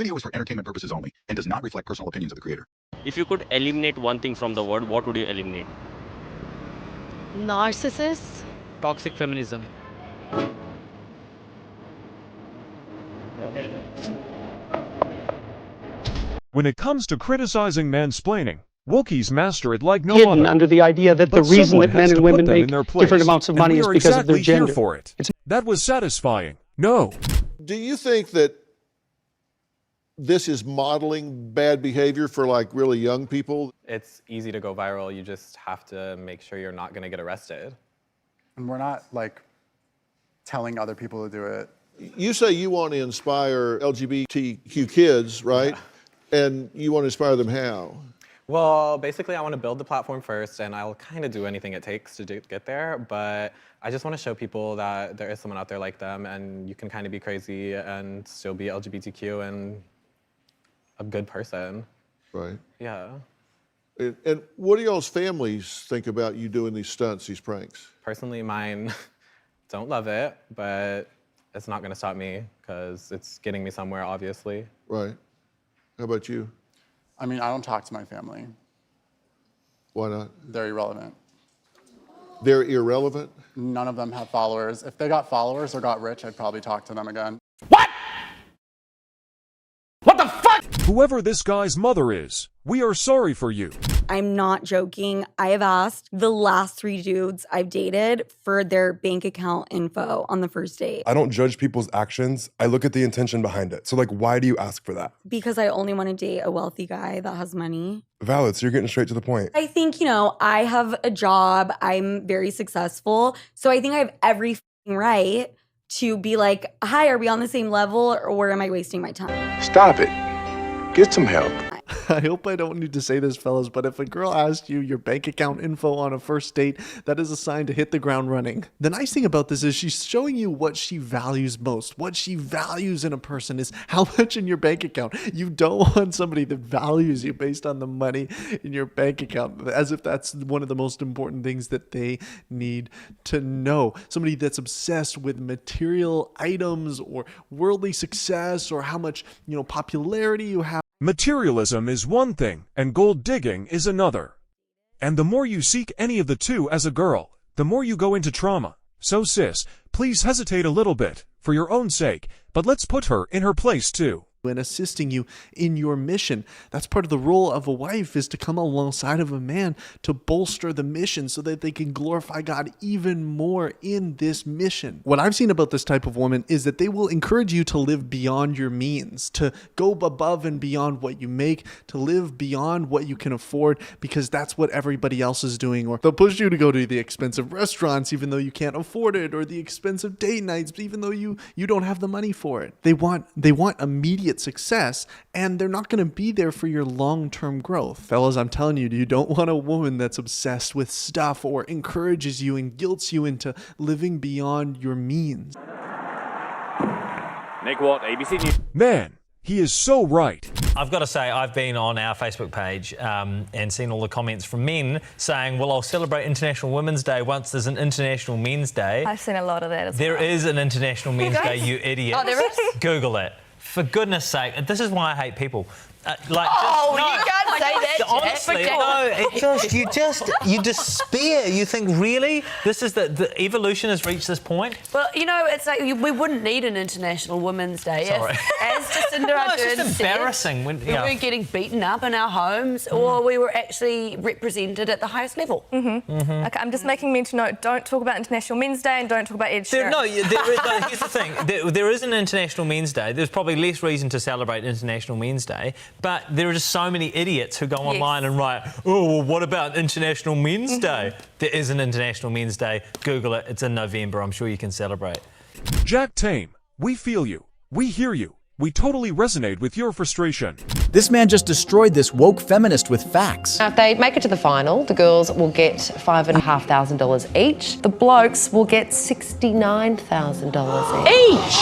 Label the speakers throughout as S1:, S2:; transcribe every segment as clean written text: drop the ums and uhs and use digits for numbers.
S1: video is for entertainment purposes only and does not reflect personal opinions of the creator.
S2: If you could eliminate one thing from the world, what would you eliminate?
S3: Narcissists.
S4: Toxic feminism.
S5: When it comes to criticizing mansplaining, Wokies master it like no
S6: hidden
S5: other.
S6: under the idea that the
S5: But
S6: reason
S5: someone
S6: that men
S5: has
S6: and
S5: to
S6: women
S5: put them in
S6: make
S5: their place,
S6: different amounts of
S5: and
S6: money
S5: we
S6: is
S5: are
S6: because of their
S5: exactly here
S6: gender.
S5: for it. That was satisfying. No.
S7: Do you think that this is modeling bad behavior for like really young people?
S8: It's easy to go viral. You just have to make sure you're not going to get arrested.
S9: And we're not like telling other people to do it.
S7: You say you want to inspire LGBTQ kids, right? And you want to inspire them how?
S8: Well, basically, I want to build the platform first, and I'll kind of do anything it takes to get there. But I just want to show people that there is someone out there like them, and you can kind of be crazy and still be LGBTQ and a good person.
S7: Right.
S8: Yeah.
S7: And what do y'all's families think about you doing these stunts, these pranks?
S8: Personally, mine don't love it, but it's not going to stop me because it's getting me somewhere, obviously.
S7: Right. How about you?
S9: I mean, I don't talk to my family.
S7: Why not?
S9: They're irrelevant.
S7: They're irrelevant?
S9: None of them have followers. If they got followers or got rich, I'd probably talk to them again.
S5: Whoever this guy's mother is, we are sorry for you.
S10: I'm not joking. I have asked the last 3 dudes I've dated for their bank account info on the first date.
S11: I don't judge people's actions. I look at the intention behind it. So like, why do you ask for that?
S10: Because I only want to date a wealthy guy that has money.
S11: Valid, so you're getting straight to the point.
S10: I think, I have a job. I'm very successful. So I think I have every right to be like, hi, are we on the same level or am I wasting my time?
S11: Stop it. Get some help.
S12: I hope I don't need to say this, fellas, but if a girl asks you your bank account info on a first date, that is a sign to hit the ground running. The nice thing about this is she's showing you what she values most. What she values in a person is how much in your bank account. You don't want somebody that values you based on the money in your bank account, as if that's one of the most important things that they need to know. Somebody that's obsessed with material items or worldly success or how much, popularity you have.
S5: Materialism is one thing, and gold digging is another. And the more you seek any of the two as a girl, the more you go into trauma. So sis, please hesitate a little bit, for your own sake, but let's put her in her place too.
S12: And assisting you in your mission. That's part of the role of a wife, is to come alongside of a man to bolster the mission so that they can glorify God even more in this mission. What I've seen about this type of woman is that they will encourage you to live beyond your means, to go above and beyond what you make, to live beyond what you can afford, because that's what everybody else is doing. Or they'll push you to go to the expensive restaurants even though you can't afford it, or the expensive date nights even though you don't have the money for it. They want immediate success, and they're not going to be there for your long-term growth. Fellas, I'm telling you, you don't want a woman that's obsessed with stuff or encourages you and guilts you into living beyond your means.
S2: Nick Watt, ABC News.
S5: Man, he is so right.
S13: I've got to say, I've been on our Facebook page and seen all the comments from men saying, well, I'll celebrate International Women's Day once there's an International Men's Day.
S3: I've seen a lot of that as well.
S13: There is an International Men's Day, you idiot.
S3: Oh, there is?
S13: Google it. For goodness sake, this is why I hate people.
S3: You can't say that.
S13: Honestly, you despair. You think, really? This is the evolution has reached this point?
S3: Well, it's like we wouldn't need an International Women's Day
S13: Sorry.
S3: as Jacinda Ardern
S13: it's just embarrassing.
S3: When we weren't getting beaten up in our homes or we were actually represented at the highest level.
S14: Okay, I'm just making mental note, don't talk about International Men's Day and don't talk about Ed Sheeran.
S13: Here's the thing. There is an International Men's Day. There's probably less reason to celebrate International Men's Day, but there are just so many idiots who go online and write, oh, well, what about International Men's Day? There is an International Men's Day. Google it. It's in November. I'm sure you can celebrate.
S5: Jack Tame, we feel you. We hear you. We totally resonate with your frustration.
S15: This man just destroyed this woke feminist with facts.
S16: Now, if they make it to the final, the girls will get $5,500 each. The blokes will get $69,000 each.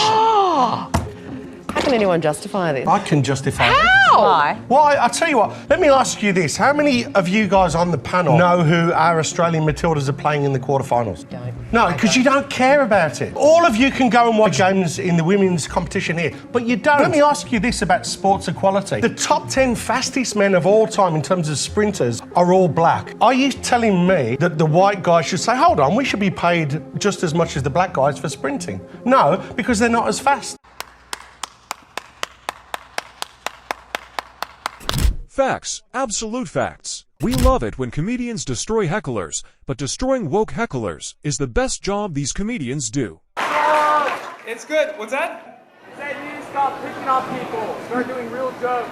S16: How can anyone justify this?
S4: I can justify it.
S16: How? Why?
S4: Well, I'll tell you what, let me ask you this. How many of you guys on the panel know who our Australian Matildas are playing in the quarterfinals?
S16: Don't.
S4: No, because you don't care about it. All of you can go and watch games in the women's competition here, but you don't. Let me ask you this about sports equality. The top 10 fastest men of all time in terms of sprinters are all black. Are you telling me that the white guys should say, hold on, we should be paid just as much as the black guys for sprinting? No, because they're not as fast.
S5: Facts. Absolute facts. We love it when comedians destroy hecklers, but destroying woke hecklers is the best job these comedians do.
S6: It's good. What's that? He said you need to stop picking on people. Start doing real jokes.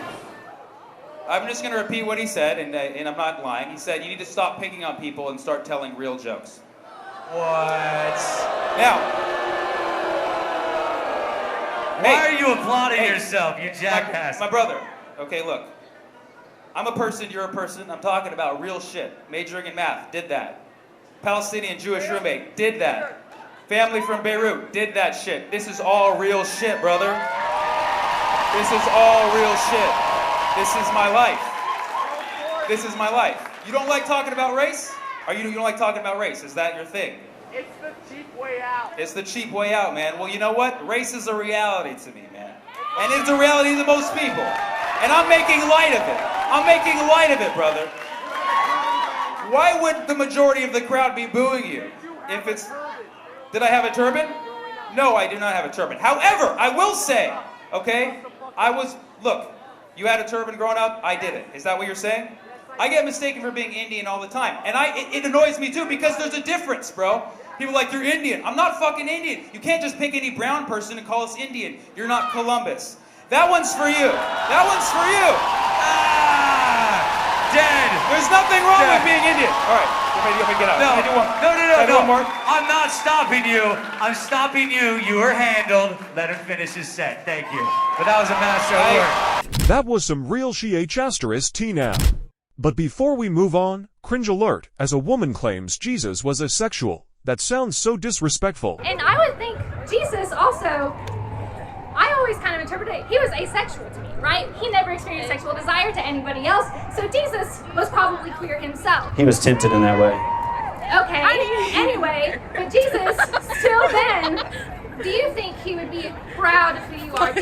S6: I'm just going to repeat what he said, and I'm not lying. He said you need to stop picking on people and start telling real jokes. What? Now.
S17: Why are you applauding yourself, you jackass?
S6: My brother. Okay, look. I'm a person, you're a person. I'm talking about real shit. Majoring in math, did that. Palestinian Jewish roommate, did that. Family from Beirut, did that shit. This is all real shit, brother. This is all real shit. This is my life. This is my life. You don't like talking about race? Or you don't like talking about race? Is that your thing?
S17: It's the cheap way out.
S6: It's the cheap way out, man. Well, you know what? Race is a reality to me, man. And it's a reality to most people. And I'm making light of it. I'm making light of it, brother. Why would the majority of the crowd be booing you? If it's... Did I have a turban? No, I do not have a turban. However, I will say, okay, look, you had a turban growing up, I didn't. Is that what you're saying? I get mistaken for being Indian all the time. And it annoys me too because there's a difference, bro. People are like, you're Indian. I'm not fucking Indian. You can't just pick any brown person and call us Indian. You're not Columbus. That one's for you. That one's for you.
S17: Dead.
S6: There's nothing wrong with being Indian. All right, you want me to get out?
S17: No,
S6: Can I do one?
S17: no.
S6: Can I do one more?
S17: I'm not stopping you. I'm stopping you. You were handled. Let him finish his set. Thank you. But that was a master of work.
S5: That was some real *T now. But before we move on, cringe alert, as a woman claims Jesus was asexual. That sounds so disrespectful.
S18: And I would think Jesus also, I always kind of interpreted it, he was asexual to me, right? He never experienced sexual desire to anybody else, so Jesus was probably queer himself.
S19: He was tempted in that way.
S18: Okay, anyway, but Jesus, still then, do you think he would be proud of who you are?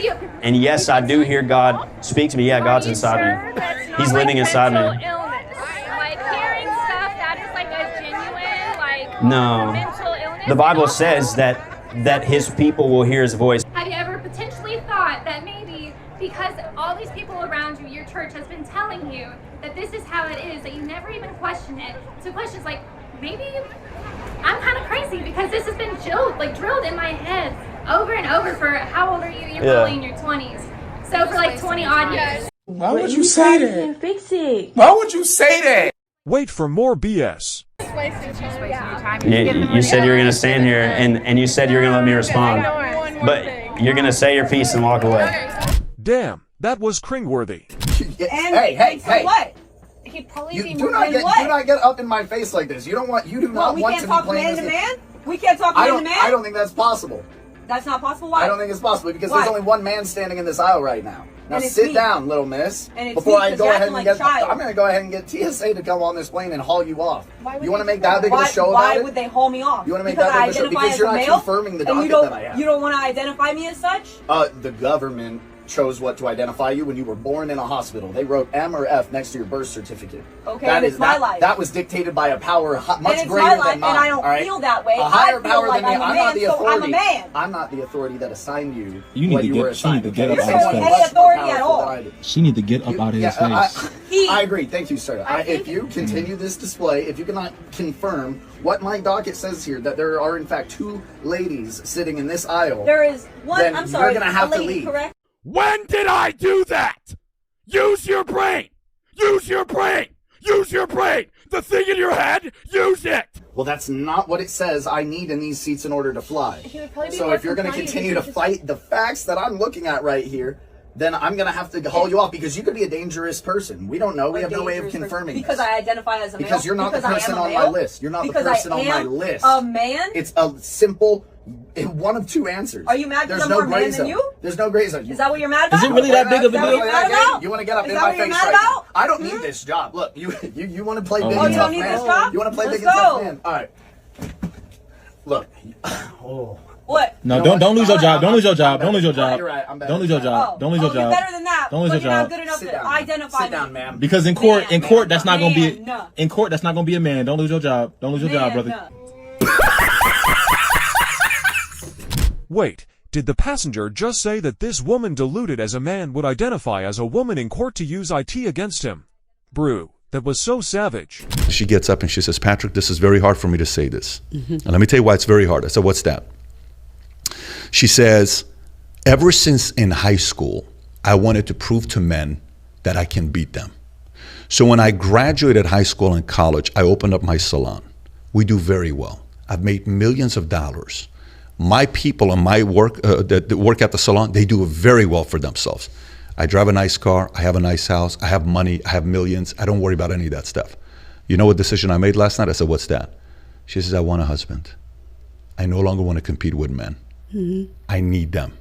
S19: And yes, I do hear God speak to me. Yeah, God's inside me. He's living inside me.
S18: Illness? Like hearing stuff that is like a genuine, like
S19: No.
S18: mental illness?
S19: The Bible says that his people will hear his voice.
S18: Have you ever potentially thought that maybe because all these people around you, your church has been telling you that this is how it is, that you never even question it? So questions like, maybe I'm kind of crazy because this has been drilled in my head over and over for how old are you? You're probably in your 20s. So for like 20 odd years.
S20: Why would you say that?
S18: Fix it.
S20: Why would you say that?
S5: Wait for more BS.
S19: You said you were going to stand here and you said you were going to let me respond. But you're going to say your piece and walk away.
S5: Damn, that was cringeworthy.
S21: Hey.
S18: What? He'd probably be
S21: Do not get up in my face like this. You do not want to be playing this.
S20: man? We can't talk man to man?
S21: I don't think that's possible.
S20: That's not possible? Why?
S21: I don't think it's possible because
S20: Why?
S21: there's only one man standing in this aisle right now. Now
S20: And it's
S21: sit
S20: me.
S21: down, little miss.
S20: And it's
S21: Before
S20: me,
S21: I
S20: 'cause
S21: go
S20: you're
S21: ahead
S20: acting
S21: and
S20: like
S21: get,
S20: a child.
S21: I'm going to go ahead and get TSA to come on this plane and haul you off.
S20: Why would
S21: You want to
S20: they
S21: make that big
S20: why,
S21: of a show
S20: Why
S21: about
S20: would
S21: it?
S20: they haul me off?
S21: You want to make
S20: because
S21: that
S20: I
S21: big of a show
S20: identify
S21: because
S20: as
S21: you're
S20: a
S21: not
S20: male?
S21: confirming the
S20: And
S21: docket that I have.
S20: You don't want to identify me as such?
S21: The government chose what to identify you when you were born in a hospital. They wrote M or F next to your birth certificate.
S20: Okay, and it's my life.
S21: That was dictated by a power much
S20: And it's
S21: greater
S20: my life,
S21: than mine.
S20: and I don't
S21: all right?
S20: feel that way.
S21: A higher
S20: I feel
S21: power
S20: like
S21: than me.
S20: I'm a
S21: I'm not
S20: man,
S21: the
S20: so
S21: authority.
S20: I'm a man.
S21: I'm not the authority that assigned you.
S22: You need
S21: what
S22: to
S21: you
S22: get.
S21: were
S22: She need
S21: assigned.
S22: to get
S21: okay?
S22: up out
S21: Someone
S22: his
S21: much
S20: Any
S22: face.
S20: authority
S21: more
S20: at
S21: powerful
S20: all.
S21: than I do.
S22: She need to get up out of his face.
S21: I agree. Thank you, sir. If you continue this display, if you cannot confirm what my docket says here, that there are in fact two ladies sitting in this aisle,
S20: There is one,
S21: then
S20: I'm sorry,
S21: you're going to have
S20: a
S21: to
S20: lady,
S21: leave.
S20: correct?
S23: When did I do that? Use your brain. Use your brain. Use your brain. The thing in your head, use it.
S21: Well, that's not what it says I need in these seats in order to fly. So if you're going to continue to fight the facts that I'm looking at right here, then I'm going to have to haul you off because you could be a dangerous person. We don't know. We have no way of confirming
S20: Because
S21: this.
S20: I identify as a male.
S21: Because you're not the
S20: Because I am
S21: person
S20: a
S21: on
S20: male?
S21: my list. You're not the
S20: Because
S21: person
S20: I
S21: on my
S20: am
S21: list.
S20: a man?
S21: It's a simple One of two answers.
S20: Are you mad because
S21: There's
S20: I'm
S21: no
S20: more
S21: gray
S20: man
S21: zone.
S20: than you?
S21: There's no gray zone.
S20: Is that what you're mad about?
S21: Is it really that big of a deal?
S20: You
S21: want to get up
S20: Is
S21: in
S20: that
S21: my
S20: what you're
S21: face
S20: mad
S21: right
S20: about?
S21: now? I don't need this job. Look, you want to play big
S20: Oh,
S21: and
S20: you
S21: tough
S20: don't need
S21: man?
S20: this job?
S21: You want to play
S20: Let's
S21: big and tough
S20: go.
S21: man? All right. Look. Oh.
S20: What?
S22: No, don't lose your job. Don't lose your job. Don't lose your job.
S21: You're right. I'm better.
S22: Don't lose your job. Don't lose your
S20: You're
S22: job.
S20: better than that.
S22: Don't lose your
S20: but you're not
S22: job.
S20: good enough
S21: Sit
S20: to
S21: down.
S20: identify
S21: Sit down,
S20: me.
S21: ma'am.
S22: Because in court, that's not gonna be.
S20: Man.
S22: In court, that's not gonna be a man. Don't lose your job. Don't lose your job, brother.
S5: Wait, did the passenger just say that this woman deluded as a man would identify as a woman in court to use IT against him? Brew, that was so savage.
S1: She gets up and she says, Patrick, this is very hard for me to say this. And let me tell you why it's very hard. I said, what's that? She says, ever since in high school, I wanted to prove to men that I can beat them. So when I graduated high school and college, I opened up my salon. We do very well. I've made millions of dollars. My people and my work that work at the salon, they do very well for themselves. I drive a nice car. I have a nice house. I have money. I have millions. I don't worry about any of that stuff. You know what decision I made last night? I said, what's that? She says, I want a husband. I no longer want to compete with men. I need them.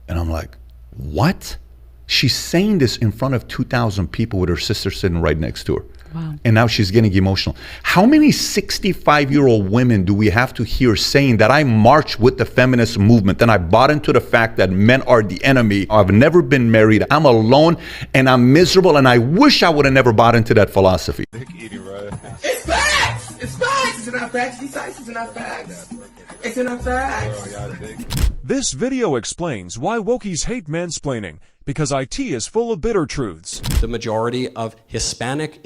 S1: And I'm like, what? She's saying this in front of 2,000 people with her sister sitting right next to her. Wow. And now she's getting emotional. How many 65-year-old women do we have to hear saying that I march with the feminist movement and I bought into the fact that men are the enemy? I've never been married. I'm alone and I'm miserable and I wish I would have never bought into that philosophy.
S7: It's facts! It's facts! It's not facts. These sites is not facts. It's not facts.
S5: This video explains why Wokies hate mansplaining, because IT is full of bitter truths.
S8: The majority of Hispanic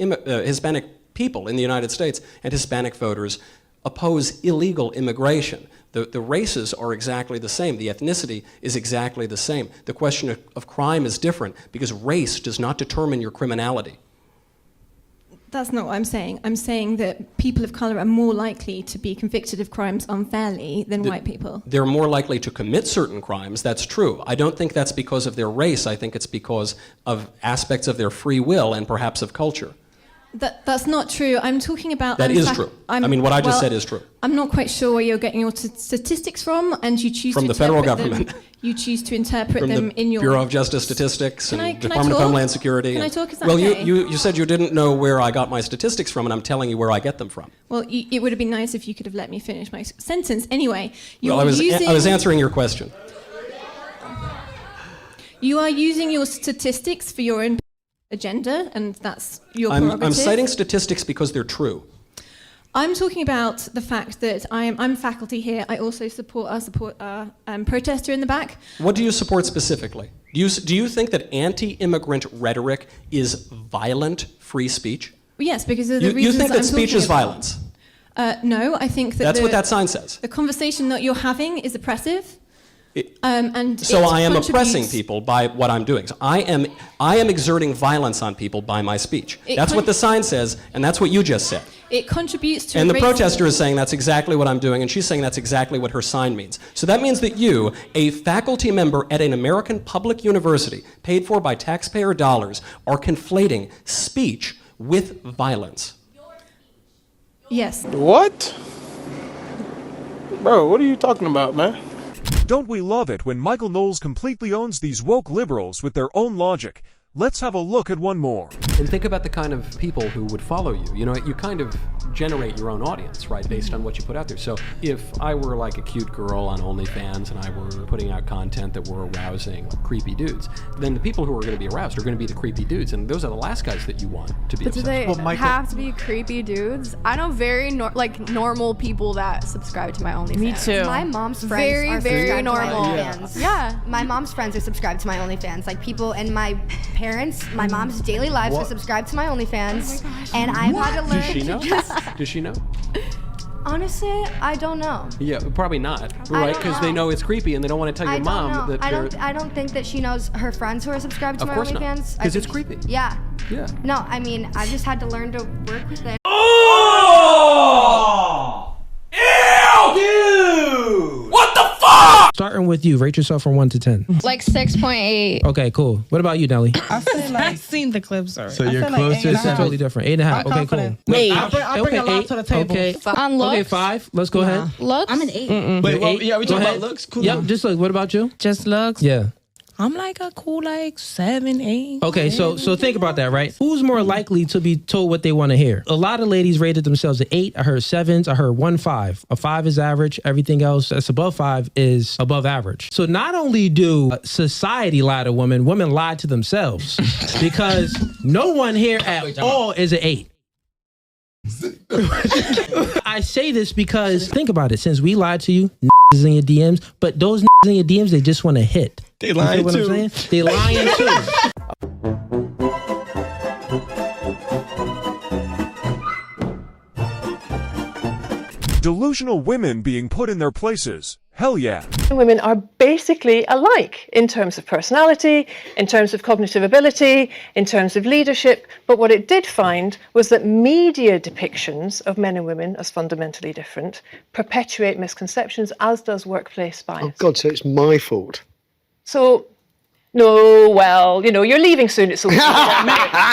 S8: people in the United States and Hispanic voters oppose illegal immigration. The races are exactly the same. The ethnicity is exactly the same. The question of crime is different because race does not determine your criminality.
S24: That's not what I'm saying. I'm saying that people of color are more likely to be convicted of crimes unfairly than white people.
S8: They're more likely to commit certain crimes, that's true. I don't think that's because of their race. I think it's because of aspects of their free will and perhaps of culture.
S24: That's not true. I'm talking about...
S8: That is true. I mean, what I just said is true.
S24: I'm not quite sure where you're getting your statistics from, and you choose
S8: from
S24: to
S8: the federal
S24: interpret
S8: government.
S24: them. You choose to interpret
S8: From
S24: them
S8: the
S24: in your...
S8: Bureau of Justice Statistics and
S24: can I
S8: Department of
S24: talk?
S8: Homeland Security.
S24: Can I talk? Is that
S8: well,
S24: okay?
S8: you said you didn't know where I got my statistics from, and I'm telling you where I get them from.
S24: Well, it would have been nice if you could have let me finish my sentence. Anyway,
S8: Well, I was answering your question.
S24: You are using your statistics for your own agenda, and that's your prerogative.
S8: I'm citing statistics because they're true.
S24: I'm talking about the fact that I'm faculty here. I also support a protester in the back.
S8: What do you support specifically? Do you think that anti-immigrant rhetoric is violent free speech?
S24: Yes, because of the reasons
S8: you think that
S24: I'm
S8: speech is
S24: about.
S8: violence?
S24: No, I think that
S8: that's what that sign says.
S24: The conversation that you're having is oppressive.
S8: So I am oppressing people by what I'm doing. So I am exerting violence on people by my speech. That's what the sign says, and that's what you just said.
S24: It contributes to.
S8: And the protester is saying that's exactly what I'm doing, and she's saying that's exactly what her sign means. So that means that you, a faculty member at an American public university, paid for by taxpayer dollars, are conflating speech with violence.
S24: Yes.
S23: What? Bro, what are you talking about, man?
S5: Don't we love it when Michael Knowles completely owns these woke liberals with their own logic? Let's have a look at one more.
S8: And think about the kind of people who would follow you. You know, you kind of generate your own audience, right, based on what you put out there. So if I were like a cute girl on OnlyFans and I were putting out content that were arousing creepy dudes, then the people who are going to be aroused are going to be the creepy dudes, and those are the last guys that you want to be
S14: But do
S8: obsessed
S14: they have to be creepy dudes? I know very normal people that subscribe to my OnlyFans.
S25: Me too. My mom's friends are
S14: very
S25: subscribed
S14: normal.
S25: to my OnlyFans.
S14: Yeah.
S25: My mom's friends are subscribed to my OnlyFans. Like people in my parents, my mom's daily lives are subscribed to my OnlyFans. Oh my gosh. And I've had to learn
S8: Does she know? Does she know?
S25: Honestly, I don't know.
S8: Yeah, probably not, right? Because they know it's creepy and they don't want to tell your mom that
S25: I don't think that she knows her friends who are subscribed to
S8: Of
S25: my
S8: course not,
S25: OnlyFans.
S8: because it's creepy.
S25: Yeah.
S8: Yeah.
S25: No, I mean, I just had to learn to work with it.
S23: Oh! Ew! Dude! What the fuck?
S2: starting with you. Rate yourself from 1 to 10.
S9: Like 6.8.
S2: Okay, cool. What about you, Nelly?
S10: I feel like I've seen the clips already.
S2: So you're closest. Totally different. 8.5. Okay, cool.
S10: Wait, I bring a lot to the table.
S2: Okay.
S9: On looks?
S2: Okay, 5. Let's go ahead.
S9: Looks?
S10: I'm an 8.
S2: Wait,
S10: well,
S2: yeah, we talking about looks? Cool. Yep, just look. What about you?
S10: Just looks?
S2: Yeah.
S10: I'm like a cool 7, 8.
S2: Okay, so think about that, right? Who's more likely to be told what they want to hear? A lot of ladies rated themselves an 8. I heard 7s. I heard 1 5. A 5 is average. Everything else that's above 5 is above average. So not only do society lie to women lie to themselves because no one here at all is an 8. I say this because think about it. Since we lied to you, is in your DMs, but those in your DMs, they just want to hit.
S11: They lying
S2: what
S11: too.
S2: I'm saying? They lying too.
S5: Delusional women being put in their places. Hell yeah.
S12: Women are basically alike in terms of personality, in terms of cognitive ability, in terms of leadership. But what it did find was that media depictions of men and women as fundamentally different perpetuate misconceptions, as does workplace bias.
S26: Oh God, so it's my fault.
S12: So, no, well, you're leaving soon. It's okay.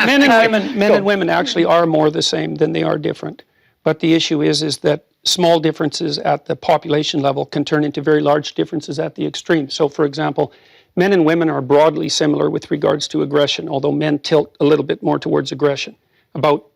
S27: Men and women actually are more the same than they are different. But the issue is that small differences at the population level can turn into very large differences at the extreme. So, for example, men and women are broadly similar with regards to aggression, although men tilt a little bit more towards aggression.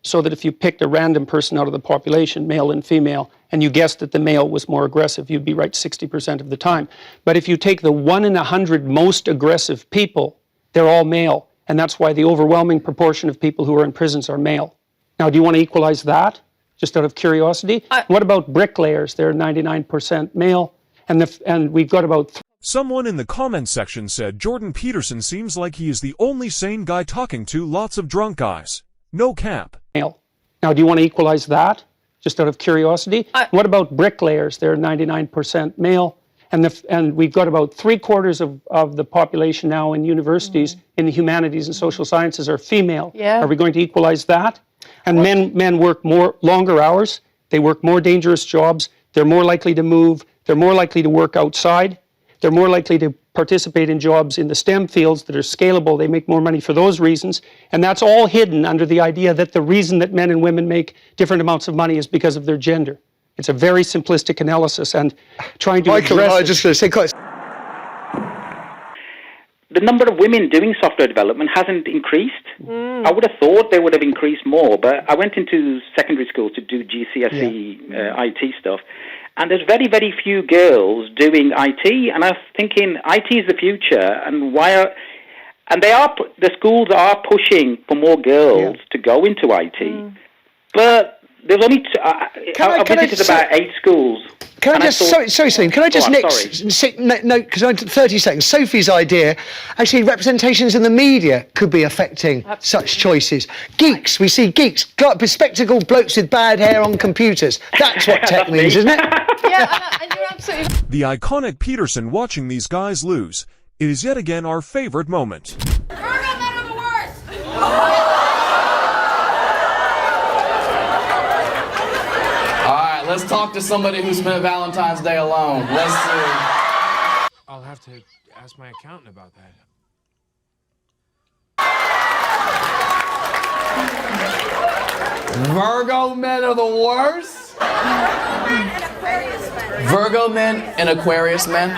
S27: So that if you picked a random person out of the population, male and female, and you guessed that the male was more aggressive, you'd be right 60% of the time. But if you take the 1 in 100 most aggressive people, they're all male. And that's why the overwhelming proportion of people who are in prisons are male. Now, do you want to equalize that? Just out of curiosity. What about bricklayers? They're 99% male, and we've got about.
S5: Someone in the comments section said Jordan Peterson seems like he is the only sane guy talking to lots of drunk guys. No cap.
S27: Male. Now, do you want to equalize that? Just out of curiosity. What about bricklayers? They're 99% male, and we've got about 3/4 of the population now in universities in the humanities and social sciences are female.
S12: Yeah.
S27: Are we going to equalize that? And men work longer hours. They work more dangerous jobs. They're more likely to move. They're more likely to work outside. They're more likely to participate in jobs in the STEM fields that are scalable. They make more money for those reasons. And that's all hidden under the idea that the reason that men and women make different amounts of money is because of their gender. It's a very simplistic analysis, and trying to
S26: Michael,
S27: address
S26: I was just going to say quite.
S28: The number of women doing software development hasn't increased. I would have thought they would have increased more, but I went into secondary school to do GCSE IT stuff, and there's very, very few girls doing IT, and I was thinking IT is the future, and the schools are pushing for more girls to go into IT, but there's only I visited about 8 schools.
S26: Can I just, sorry, Celine, can I just no, because I 30 seconds. Sophie's idea, actually, representations in the media could be affecting such choices. Geeks, we see geeks, bespectacled blokes with bad hair on computers. That's what tech means, isn't it?
S12: Yeah, and you're absolutely.
S5: The iconic Peterson watching these guys lose. It is yet again our favorite moment.
S29: Let's talk to somebody who spent Valentine's Day alone. Let's see.
S8: I'll have to ask my accountant about that.
S29: Virgo men are the worst. Virgo men and Aquarius men.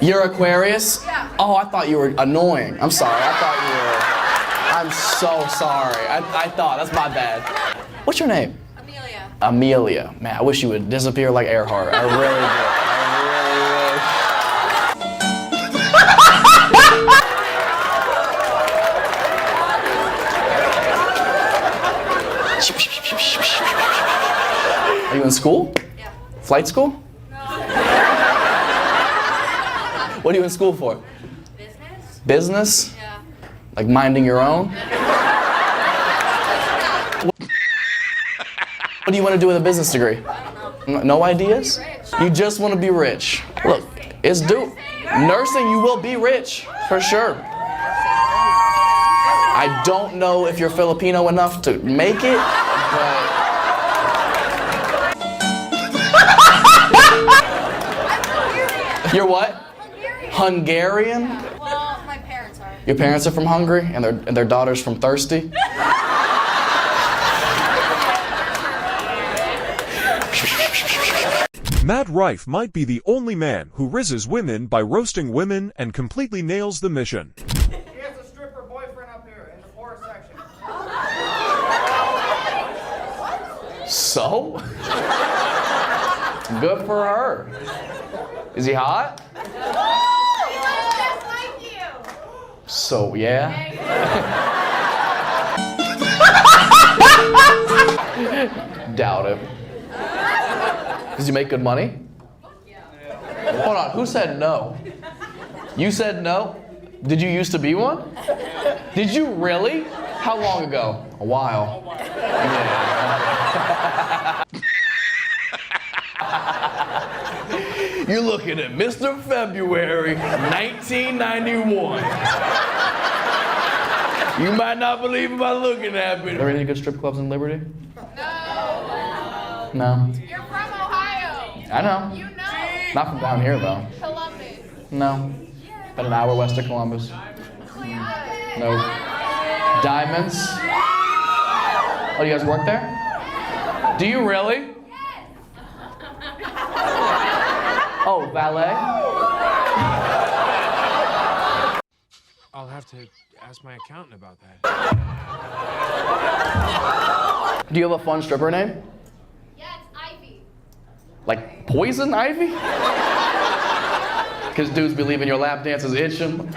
S29: You're Aquarius? Oh, I thought you were annoying. I'm sorry. I'm so sorry. I thought. That's my bad. What's your name? Amelia. Man, I wish you would disappear like Earhart. I really do. Are you in school? Yeah. Flight school? No. What are you in school for? Business. Business? Yeah. Like minding your own? What do you want to do with a business degree? I don't know. No ideas? You just want to be rich. Look, it's nursing, you will be rich, for sure. I don't know if you're Filipino enough to make it, but... You're what? Hungarian?
S25: Well, my parents are.
S29: Your parents are from Hungary and their daughter's from Thirsty?
S5: Matt Rife might be the only man who rizzes women by roasting women and completely nails the mission.
S3: She has a stripper boyfriend up here in the fourth section.
S29: So? Good for her. Is he hot? So, yeah. Doubt it. Does he make good money? Hold on, who said no? You said no? Did you used to be one? Did you really? How long ago? A while. Yeah. You're looking at Mr. February, 1991. You might not believe him by looking at me. Are there any good strip clubs in Liberty? No.
S18: You're from Ohio.
S29: I know.
S18: You know.
S29: Not from down here, though.
S18: Columbus.
S29: No. About an hour west of Columbus. No. Diamonds? Oh, you guys work there? Do you really? Oh, valet?
S4: I'll have to ask my accountant about that.
S29: Do you have a fun stripper name?
S18: Yeah, it's Ivy.
S29: Like Poison Ivy? Because dudes be leaving your lap dances itching.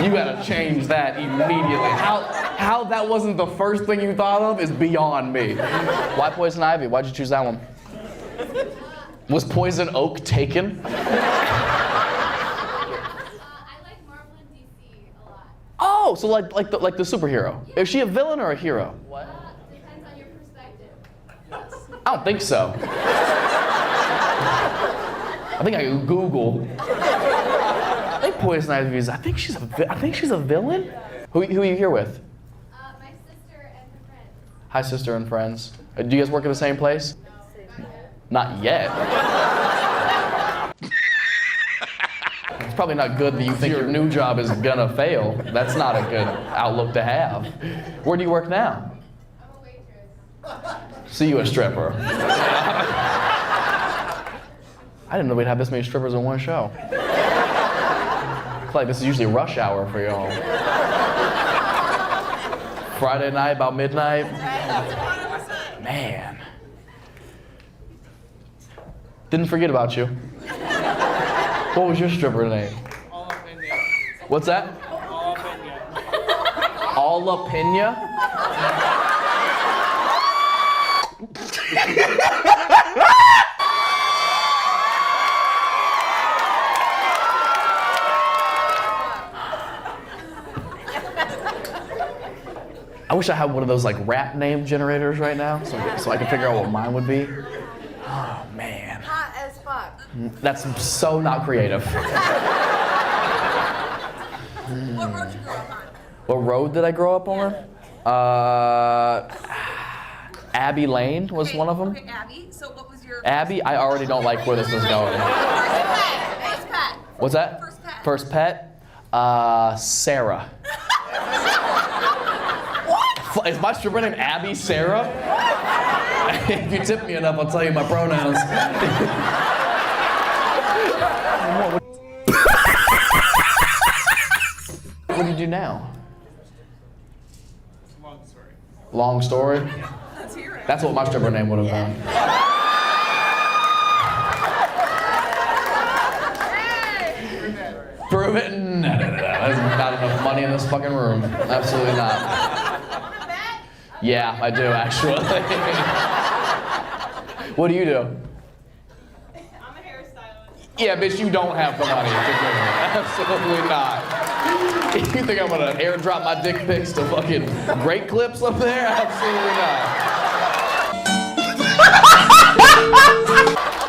S29: You gotta change that immediately. How that wasn't the first thing you thought of is beyond me. Why Poison Ivy? Why'd you choose that one? Was Poison Oak taken? Oh, so like the superhero. Is she a villain or a hero? What?
S18: Depends on your perspective.
S29: I don't think so. I think I can Google. I think Poison Ivy is. I think she's a villain. Who are you here with?
S18: My sister and her friends.
S29: Hi, sister and friends. Do you guys work at the same place? Not yet. It's probably not good that you think your new job is gonna fail. That's not a good outlook to have. Where do you work now?
S18: I'm a waitress.
S29: See you a stripper. I didn't know we'd have this many strippers in one show. I feel like this is usually rush hour for y'all. Friday night, about midnight. Man. Didn't forget about you. What was your stripper name? What's that? Alapina. I wish I had one of those like rap name generators right now, so I can figure out what mine would be. Oh man.
S18: Hot as fuck.
S29: That's so not creative.
S18: What road you grow up on?
S29: What road did I grow up on? Abbey Lane was one of them.
S18: Okay, Abby. So what was your
S29: Abby, I already don't like where this is going.
S18: first pet?
S29: What's that?
S18: First pet.
S29: Sarah.
S18: What?
S29: Is my stripper name Abby Sarah? If you tip me enough, I'll tell you my pronouns. What do you do now?
S3: Long story.
S29: Long story?
S3: Let's hear it.
S29: That's what my stripper name would have been. Prove it? No. There's not enough money in this fucking room. Absolutely not. Yeah, I do actually. What do you do?
S3: I'm a hairstylist.
S29: Yeah, bitch, you don't have the money to do it. Absolutely not. You think I'm gonna airdrop my dick pics to fucking great clips up there? Absolutely not.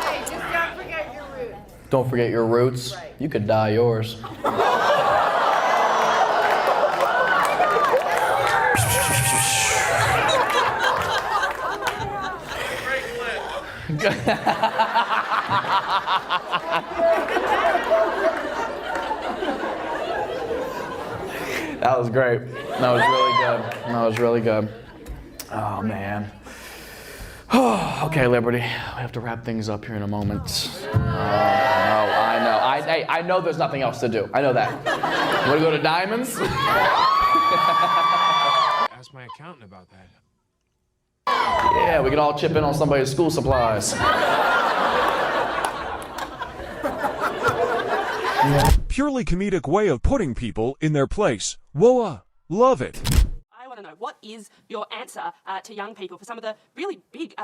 S18: Hey, just don't forget your roots.
S29: Don't forget your roots.
S18: Right.
S29: You could dye yours. That was great. That was really good. That was really good. Oh, man. Okay, Liberty. We have to wrap things up here in a moment. Oh, I know. I know there's nothing else to do. I know that. You want to go to Diamonds?
S4: Ask my accountant about that.
S29: Yeah, we could all chip in on somebody's school supplies.
S5: Purely comedic way of putting people in their place. Whoa, love it.
S6: I want to know, what is your answer to young people for some of the really big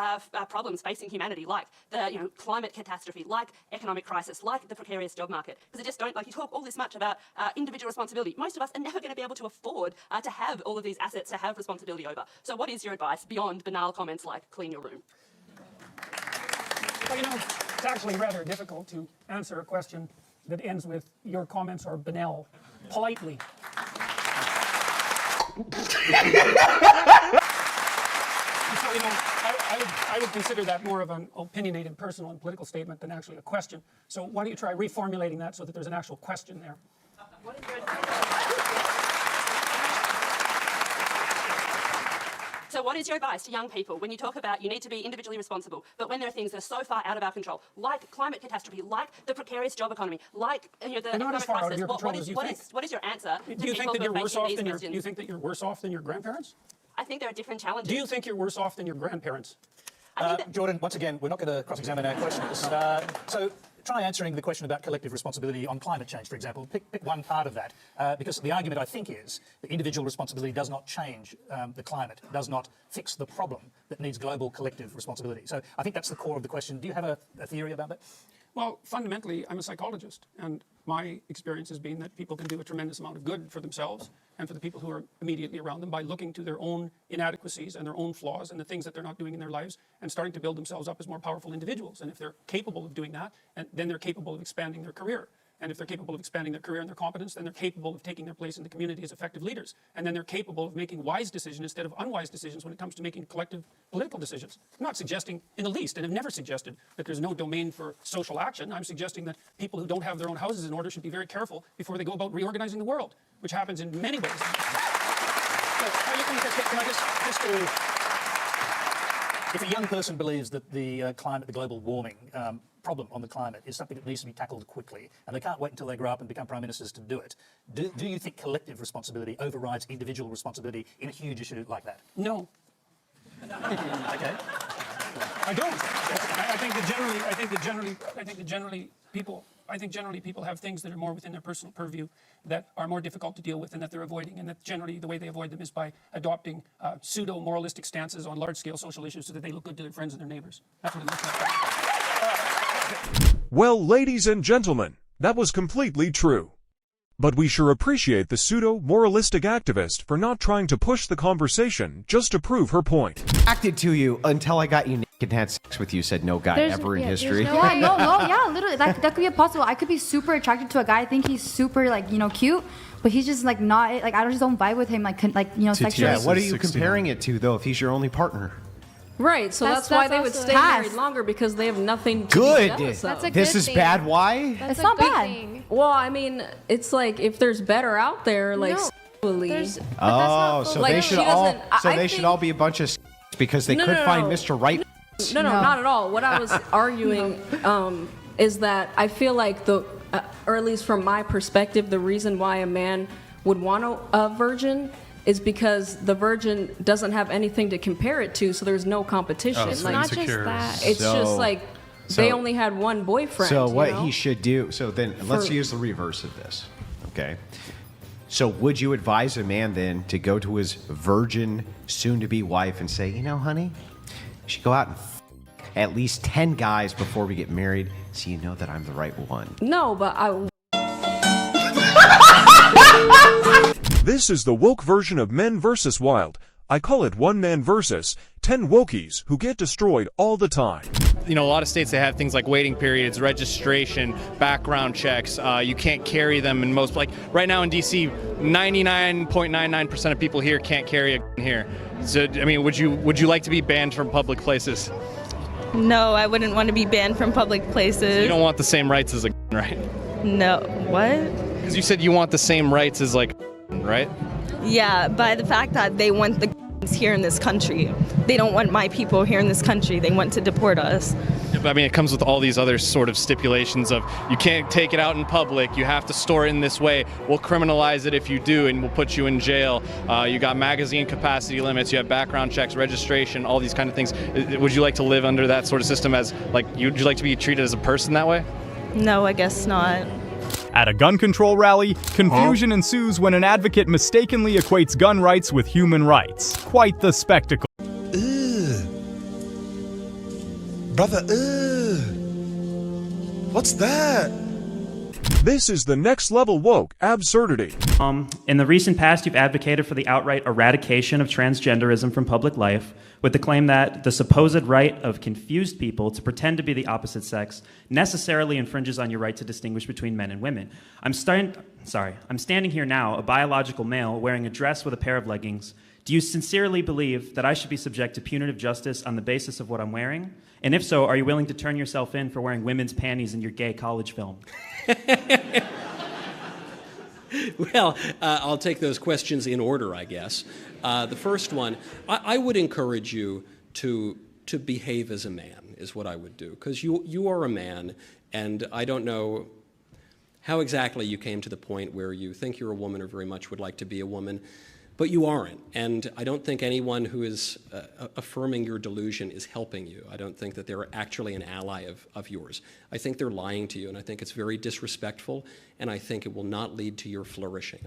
S6: problems facing humanity, like the climate catastrophe, like economic crisis, like the precarious job market? Because I just don't, like, you talk all this much about individual responsibility. Most of us are never going to be able to afford to have all of these assets to have responsibility over. So what is your advice beyond banal comments like clean your room?
S9: Well, it's actually rather difficult to answer a question that ends with your comments are banal, politely. So, I would consider that more of an opinionated personal and political statement than actually a question. So why don't you try reformulating that so that there's an actual question there?
S6: So what is your advice to young people when you talk about you need to be individually responsible, but when there are things that are so far out of our control, like climate catastrophe, like the precarious job economy, like the economic crisis, what is your answer to people who are facing these questions?
S9: Do you think that you're worse off than your grandparents?
S6: I think there are different challenges.
S9: Do you think you're worse off than your grandparents?
S11: Jordan, once again, we're not going to cross-examine our questions. So try answering the question about collective responsibility on climate change, for example. Pick one part of that, because the argument, I think, is that individual responsibility does not change the climate, does not fix the problem that needs global collective responsibility. So I think that's the core of the question. Do you have a theory about that?
S9: Well, fundamentally, I'm a psychologist, and my experience has been that people can do a tremendous amount of good for themselves and for the people who are immediately around them by looking to their own inadequacies and their own flaws and the things that they're not doing in their lives and starting to build themselves up as more powerful individuals. And if they're capable of doing that, then they're capable of expanding their career. And if they're capable of expanding their career and their competence, then they're capable of taking their place in the community as effective leaders. And then they're capable of making wise decisions instead of unwise decisions when it comes to making collective political decisions. I'm not suggesting in the least, and have never suggested, that there's no domain for social action. I'm suggesting that people who don't have their own houses in order should be very careful before they go about reorganizing the world, which happens in many ways.
S11: If a young person believes that the climate, the global warming problem on the climate is something that needs to be tackled quickly, and they can't wait until they grow up and become prime ministers to do it, do you think collective responsibility overrides individual responsibility in a huge issue like that?
S9: No.
S11: Okay.
S9: I don't. I think that generally people have things that are more within their personal purview that are more difficult to deal with and that they're avoiding, and that generally the way they avoid them is by adopting pseudo-moralistic stances on large-scale social issues so that they look good to their friends and their neighbors. That's what it looks like.
S5: Well, ladies and gentlemen, that was completely true. But we sure appreciate the pseudo-moralistic activist for not trying to push the conversation just to prove her point.
S13: Acted to you until I got you naked and had sex with you, said no guy ever in history.
S15: Literally, that could be possible. I could be super attracted to a guy. I think he's super, cute, but he's just, not, I just don't vibe with him, sexually.
S13: Yeah, what are you comparing it to, though, if he's your only partner?
S16: Right, so that's why they would stay married longer, because they have nothing to
S13: good.
S16: be jealous of.
S13: This is bad. Why?
S16: It's not bad. Well, I mean, it's like if there's better out there, sexually.
S13: Oh, so they should all. They should all be a bunch of because they could find Mr. Right.
S16: No, not at all. What I was arguing is that I feel like or at least from my perspective, the reason why a man would want a virgin is because the virgin doesn't have anything to compare it to, so there's no competition.
S15: It's not just that.
S16: It's just they only had one boyfriend.
S13: So what he should do, so then let's use the reverse of this, okay? So would you advise a man then to go to his virgin, soon-to-be wife and say, honey, you should go out and at least 10 guys before we get married so you know that I'm the right one?
S16: No, but
S5: This is the woke version of Men vs. Wild. I call it one man versus 10 wokies who get destroyed all the time.
S17: A lot of states, they have things like waiting periods, registration, background checks. You can't carry them in most, right now in DC, 99.99% of people here can't carry a gun here. So, would you like to be banned from public places?
S1: No, I wouldn't want to be banned from public places.
S17: You don't want the same rights as a right?
S1: No, what?
S17: Because you said you want the same rights as like right?
S1: Yeah, by the fact that they want the here in this country. They don't want my people here in this country. They want to deport us.
S17: Yeah, but I mean, it comes with all these other sort of stipulations of you can't take it out in public, you have to store it in this way, we'll criminalize it if you do and we'll put you in jail. You got magazine capacity limits, you have background checks, registration, all these kind of things. Would you like to live under that sort of system as, like, would you like to be treated as a person that way?
S1: No, I guess not.
S7: At a gun control rally, confusion ensues when an advocate mistakenly equates gun rights with human rights. Quite the spectacle.
S14: Brother, what's that?
S5: This is the next level woke absurdity.
S19: In the recent past, you've advocated for the outright eradication of transgenderism from public life with the claim that the supposed right of confused people to pretend to be the opposite sex necessarily infringes on your right to distinguish between men and women. I'm standing here now, a biological male wearing a dress with a pair of leggings. Do you sincerely believe that I should be subject to punitive justice on the basis of what I'm wearing? And if so, are you willing to turn yourself in for wearing women's panties in your gay college film?
S8: Well, I'll take those questions in order, I guess. The first one, I would encourage you to behave as a man, is what I would do, because you are a man, and I don't know how exactly you came to the point where you think you're a woman or very much would like to be a woman, but you aren't. And I don't think anyone who is affirming your delusion is helping you. I don't think that they're actually an ally of yours. I think they're lying to you, and I think it's very disrespectful, and I think it will not lead to your flourishing.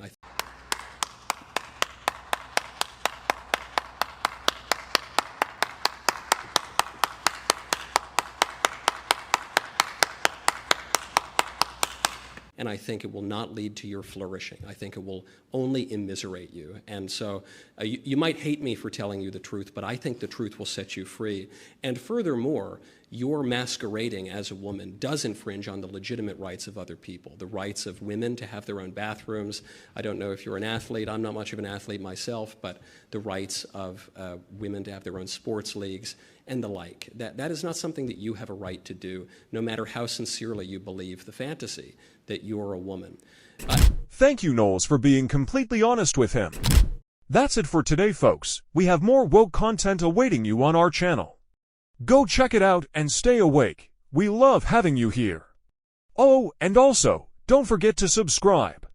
S8: And I think it will not lead to your flourishing. I think it will only immiserate you. And so you might hate me for telling you the truth, but I think the truth will set you free. And furthermore, your masquerading as a woman does infringe on the legitimate rights of other people, the rights of women to have their own bathrooms. I don't know if you're an athlete. I'm not much of an athlete myself, but the rights of women to have their own sports leagues and the like. That is not something that you have a right to do, no matter how sincerely you believe the fantasy that you're a woman.
S5: Thank you, Knowles, for being completely honest with him. That's it for today, folks. We have more woke content awaiting you on our channel. Go check it out and stay awake. We love having you here. Oh, and also, don't forget to subscribe.